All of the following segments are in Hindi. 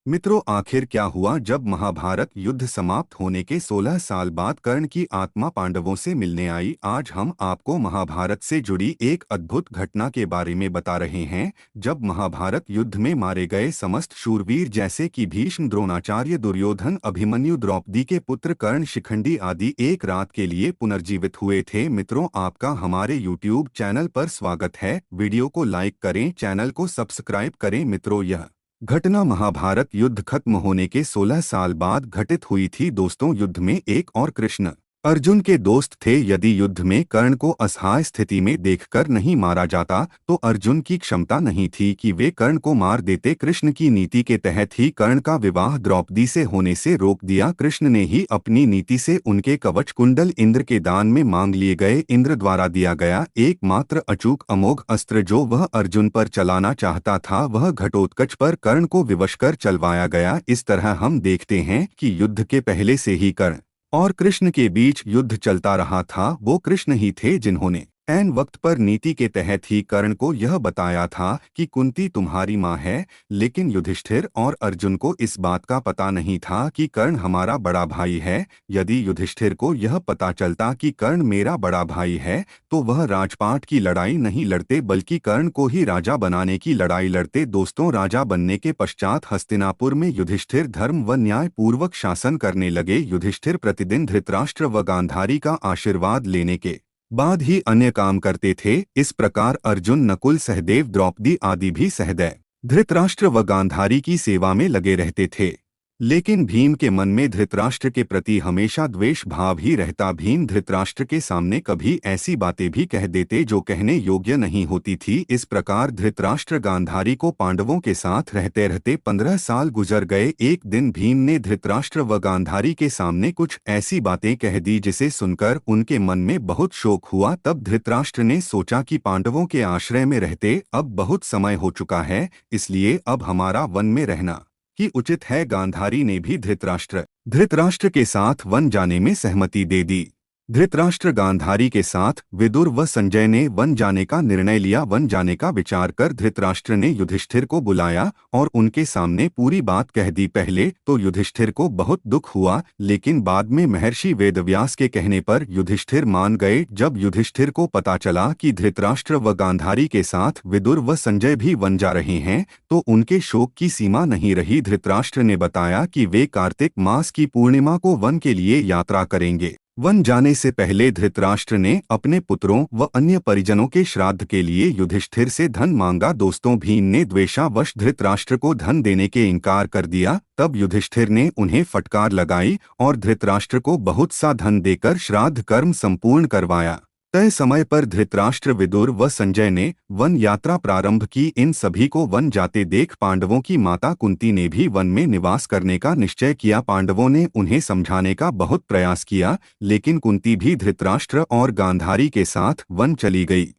मित्रों, आखिर क्या हुआ जब महाभारत युद्ध समाप्त होने के 16 साल बाद कर्ण की आत्मा पांडवों से मिलने आई। आज हम आपको महाभारत से जुड़ी एक अद्भुत घटना के बारे में बता रहे हैं। जब महाभारत युद्ध में मारे गए समस्त शूरवीर जैसे कि भीष्म, द्रोणाचार्य, दुर्योधन, अभिमन्यु, द्रौपदी के पुत्र कर्ण, शिखंडी आदि एक रात के लिए पुनर्जीवित हुए थे। मित्रों, आपका हमारे YouTube चैनल पर स्वागत है। वीडियो को लाइक करें, चैनल को सब्सक्राइब करें। मित्रों, यह घटना महाभारत युद्ध खत्म होने के 16 साल बाद घटित हुई थी। दोस्तों, युद्ध में एक और कृष्ण अर्जुन के दोस्त थे। यदि युद्ध में कर्ण को असहाय स्थिति में देखकर नहीं मारा जाता तो अर्जुन की क्षमता नहीं थी कि वे कर्ण को मार देते। कृष्ण की नीति के तहत ही कर्ण का विवाह द्रौपदी से होने से रोक दिया। कृष्ण ने ही अपनी नीति से उनके कवच कुंडल इंद्र के दान में मांग लिए गए। इंद्र द्वारा दिया गया एकमात्र अचूक अमोघ अस्त्र जो वह अर्जुन पर चलाना चाहता था, वह घटोत्कच पर कर्ण को विवश कर चलवाया गया। इस तरह हम देखते हैं कि युद्ध के पहले से ही कर्ण और कृष्ण के बीच युद्ध चलता रहा था। वो कृष्ण ही थे जिन्होंने ऐन वक्त पर नीति के तहत ही कर्ण को यह बताया था कि कुंती तुम्हारी माँ है। लेकिन युधिष्ठिर और अर्जुन को इस बात का पता नहीं था कि कर्ण हमारा बड़ा भाई है। यदि युधिष्ठिर को यह पता चलता कि कर्ण मेरा बड़ा भाई है तो वह राजपाट की लड़ाई नहीं लड़ते बल्कि कर्ण को ही राजा बनाने की लड़ाई लड़ते। दोस्तों, राजा बनने के पश्चात हस्तिनापुर में युधिष्ठिर धर्म व न्याय पूर्वक शासन करने लगे। युधिष्ठिर प्रतिदिन धृतराष्ट्र व गांधारी का आशीर्वाद लेने के बाद ही अन्य काम करते थे। इस प्रकार अर्जुन, नकुल, सहदेव, द्रौपदी आदि भी सहदेव, धृतराष्ट्र व गांधारी की सेवा में लगे रहते थे। लेकिन भीम के मन में धृतराष्ट्र के प्रति हमेशा द्वेष भाव ही रहता। भीम धृतराष्ट्र के सामने कभी ऐसी बातें भी कह देते जो कहने योग्य नहीं होती थी। इस प्रकार धृतराष्ट्र गांधारी को पांडवों के साथ रहते रहते 15 साल गुजर गए। एक दिन भीम ने धृतराष्ट्र व गांधारी के सामने कुछ ऐसी बातें कह दी जिसे सुनकर उनके मन में बहुत शोक हुआ। तब धृतराष्ट्र ने सोचा कि पांडवों के आश्रय में रहते अब बहुत समय हो चुका है, इसलिए अब हमारा वन में रहना ही उचित है। गांधारी ने भी धृतराष्ट्र के साथ वन जाने में सहमति दे दी। धृतराष्ट्र गांधारी के साथ विदुर व संजय ने वन जाने का निर्णय लिया। वन जाने का विचार कर धृतराष्ट्र ने युधिष्ठिर को बुलाया और उनके सामने पूरी बात कह दी। पहले तो युधिष्ठिर को बहुत दुख हुआ, लेकिन बाद में महर्षि वेदव्यास के कहने पर युधिष्ठिर मान गए। जब युधिष्ठिर को पता चला कि धृतराष्ट्र व गांधारी के साथ विदुर व संजय भी वन जा रहे हैं तो उनके शोक की सीमा नहीं रही। धृतराष्ट्र ने बताया कि वे कार्तिक मास की पूर्णिमा को वन के लिए यात्रा करेंगे। वन जाने से पहले धृतराष्ट्र ने अपने पुत्रों व अन्य परिजनों के श्राद्ध के लिए युधिष्ठिर से धन मांगा। दोस्तों, भीम ने द्वेषावश धृतराष्ट्र को धन देने के इनकार कर दिया। तब युधिष्ठिर ने उन्हें फटकार लगाई और धृतराष्ट्र को बहुत सा धन देकर श्राद्ध कर्म संपूर्ण करवाया। तय समय पर धृतराष्ट्र, विदुर व संजय ने वन यात्रा प्रारंभ की। इन सभी को वन जाते देख पांडवों की माता कुंती ने भी वन में निवास करने का निश्चय किया। पांडवों ने उन्हें समझाने का बहुत प्रयास किया, लेकिन कुंती भी धृतराष्ट्र और गांधारी के साथ वन चली गई।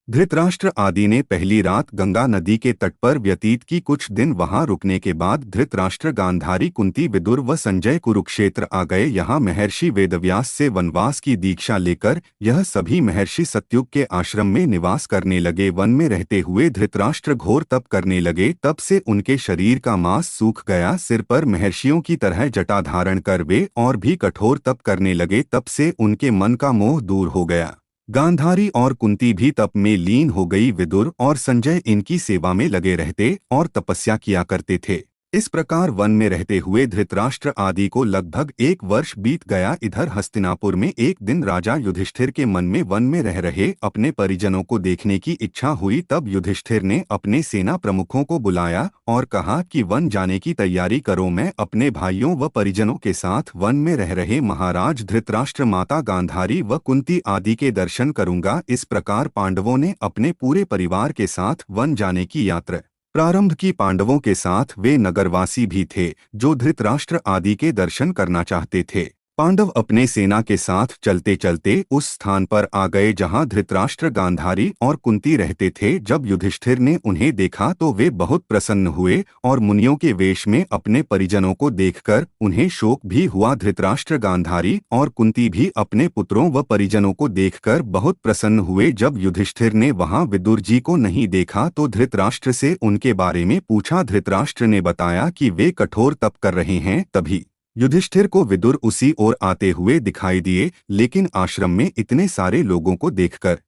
धृतराष्ट्र आदि ने पहली रात गंगा नदी के तट पर व्यतीत की। कुछ दिन वहां रुकने के बाद धृतराष्ट्र, गांधारी, कुंती, विदुर व संजय कुरुक्षेत्र आ गए। यहाँ महर्षि वेदव्यास से वनवास की दीक्षा लेकर यह सभी महर्षि सत्युग के आश्रम में निवास करने लगे। वन में रहते हुए धृतराष्ट्र घोर तप करने लगे। तब से उनके शरीर का मांस सूख गया। सिर पर महर्षियों की तरह जटा धारण कर वे और भी कठोर तप करने लगे। तब से उनके मन का मोह दूर हो गया। गांधारी और कुंती भी तप में लीन हो गई। विदुर और संजय इनकी सेवा में लगे रहते और तपस्या किया करते थे। इस प्रकार वन में रहते हुए धृतराष्ट्र आदि को लगभग 1 वर्ष बीत गया। इधर हस्तिनापुर में एक दिन राजा युधिष्ठिर के मन में वन में रह रहे अपने परिजनों को देखने की इच्छा हुई। तब युधिष्ठिर ने अपने सेना प्रमुखों को बुलाया और कहा कि वन जाने की तैयारी करो। मैं अपने भाइयों व परिजनों के साथ वन में रह रहे महाराज धृतराष्ट्र, माता गांधारी व कुंती आदि के दर्शन करूंगा। इस प्रकार पांडवों ने अपने पूरे परिवार के साथ वन जाने की यात्रा प्रारंभ की। पांडवों के साथ वे नगरवासी भी थे जो धृतराष्ट्र आदि के दर्शन करना चाहते थे। पांडव अपने सेना के साथ चलते चलते उस स्थान पर आ गए जहां धृतराष्ट्र, गांधारी और कुंती रहते थे। जब युधिष्ठिर ने उन्हें देखा तो वे बहुत प्रसन्न हुए और मुनियों के वेश में अपने परिजनों को देखकर उन्हें शोक भी हुआ। धृतराष्ट्र, गांधारी और कुंती भी अपने पुत्रों व परिजनों को देखकर बहुत प्रसन्न हुए। जब युधिष्ठिर ने वहां विदुर जी को नहीं देखा तो धृतराष्ट्र से उनके बारे में पूछा। धृतराष्ट्र ने बताया कि वे कठोर तप कर रहे हैं। तभी युधिष्ठिर को विदुर उसी ओर आते हुए दिखाई दिए, लेकिन आश्रम में इतने सारे लोगों को देखकर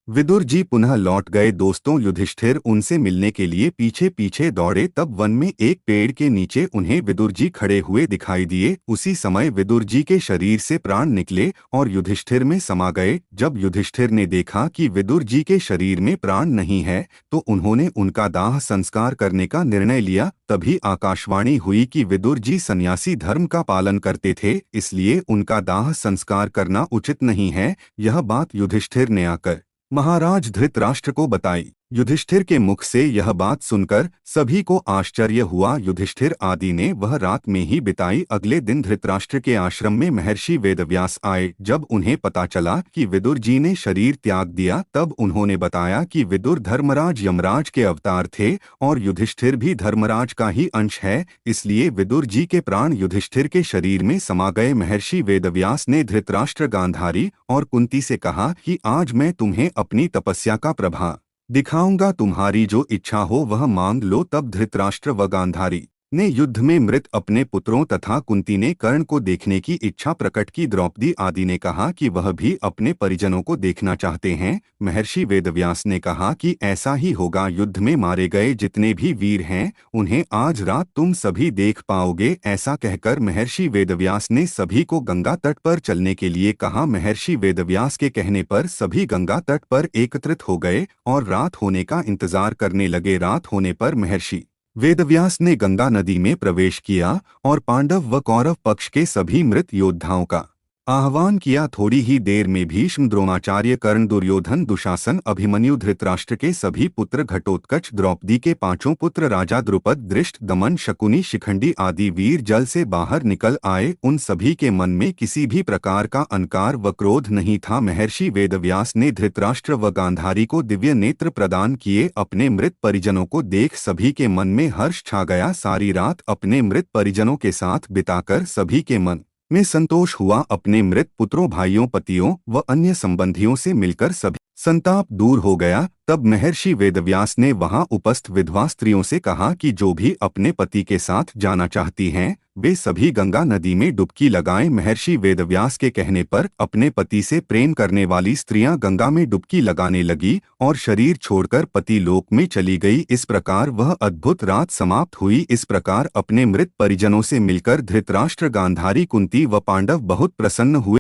विदुर जी पुनः लौट गए। दोस्तों, युधिष्ठिर उनसे मिलने के लिए पीछे पीछे दौड़े। तब वन में एक पेड़ के नीचे उन्हें विदुर जी खड़े हुए दिखाई दिए। उसी समय विदुर जी के शरीर से प्राण निकले और युधिष्ठिर में समा गए। जब युधिष्ठिर ने देखा कि विदुर जी के शरीर में प्राण नहीं है तो उन्होंने उनका दाह संस्कार करने का निर्णय लिया। तभी आकाशवाणी हुई कि विदुर जी सन्यासी धर्म का पालन करते थे, इसलिए उनका दाह संस्कार करना उचित नहीं है। यह बात युधिष्ठिर ने आकर महाराज धृतराष्ट्र को बताई। युधिष्ठिर के मुख से यह बात सुनकर सभी को आश्चर्य हुआ। युधिष्ठिर आदि ने वह रात में ही बिताई। अगले दिन धृतराष्ट्र के आश्रम में महर्षि वेदव्यास आए। जब उन्हें पता चला कि विदुर जी ने शरीर त्याग दिया तब उन्होंने बताया कि विदुर धर्मराज यमराज के अवतार थे और युधिष्ठिर भी धर्मराज का ही अंश है, इसलिए विदुर जी के प्राण युधिष्ठिर के शरीर में समा गए। महर्षि वेदव्यास ने धृतराष्ट्र, गांधारी और कुंती से कहा कि आज मैं तुम्हें अपनी तपस्या का प्रभाव दिखाऊंगा। तुम्हारी जो इच्छा हो वह मांग लो। तब धृतराष्ट्र व गांधारी ने युद्ध में मृत अपने पुत्रों तथा कुंती ने कर्ण को देखने की इच्छा प्रकट की। द्रौपदी आदि ने कहा कि वह भी अपने परिजनों को देखना चाहते हैं। महर्षि वेदव्यास ने कहा कि ऐसा ही होगा। युद्ध में मारे गए जितने भी वीर हैं उन्हें आज रात तुम सभी देख पाओगे। ऐसा कहकर महर्षि वेदव्यास ने सभी को गंगा तट पर चलने के लिए कहा। महर्षि वेदव्यास के कहने पर सभी गंगा तट पर एकत्रित हो गए और रात होने का इंतजार करने लगे। रात होने पर महर्षि वेदव्यास ने गंगा नदी में प्रवेश किया और पांडव व कौरव पक्ष के सभी मृत योद्धाओं का आह्वान किया। थोड़ी ही देर में भीष्म, द्रोणाचार्य, कर्ण, दुर्योधन, दुशासन, अभिमन्यु, धृतराष्ट्र के सभी पुत्र, घटोत्कच, द्रौपदी के पांचों पुत्र, राजा द्रुपद, दृष्ट, दमन, शकुनी, शिखंडी आदि वीर जल से बाहर निकल आए। उन सभी के मन में किसी भी प्रकार का अहंकार व क्रोध नहीं था। महर्षि वेदव्यास ने धृतराष्ट्र व गांधारी को दिव्य नेत्र प्रदान किए। अपने मृत परिजनों को देख सभी के मन में हर्ष छा गया। सारी रात अपने मृत परिजनों के साथ बिताकर सभी के मन में संतोष हुआ। अपने मृत पुत्रों, भाइयों, पतियों व अन्य संबंधियों से मिलकर सभी संताप दूर हो गया। तब महर्षि वेदव्यास ने वहां उपस्थित विधवा स्त्रियों से कहा कि जो भी अपने पति के साथ जाना चाहती हैं वे सभी गंगा नदी में डुबकी लगाएं। महर्षि वेदव्यास के कहने पर अपने पति से प्रेम करने वाली स्त्रियां गंगा में डुबकी लगाने लगी और शरीर छोड़कर पति लोक में चली गई। इस प्रकार वह अद्भुत रात समाप्त हुई। इस प्रकार अपने मृत परिजनों से मिलकर धृतराष्ट्र, गांधारी, कुंती व पांडव बहुत प्रसन्न हुए।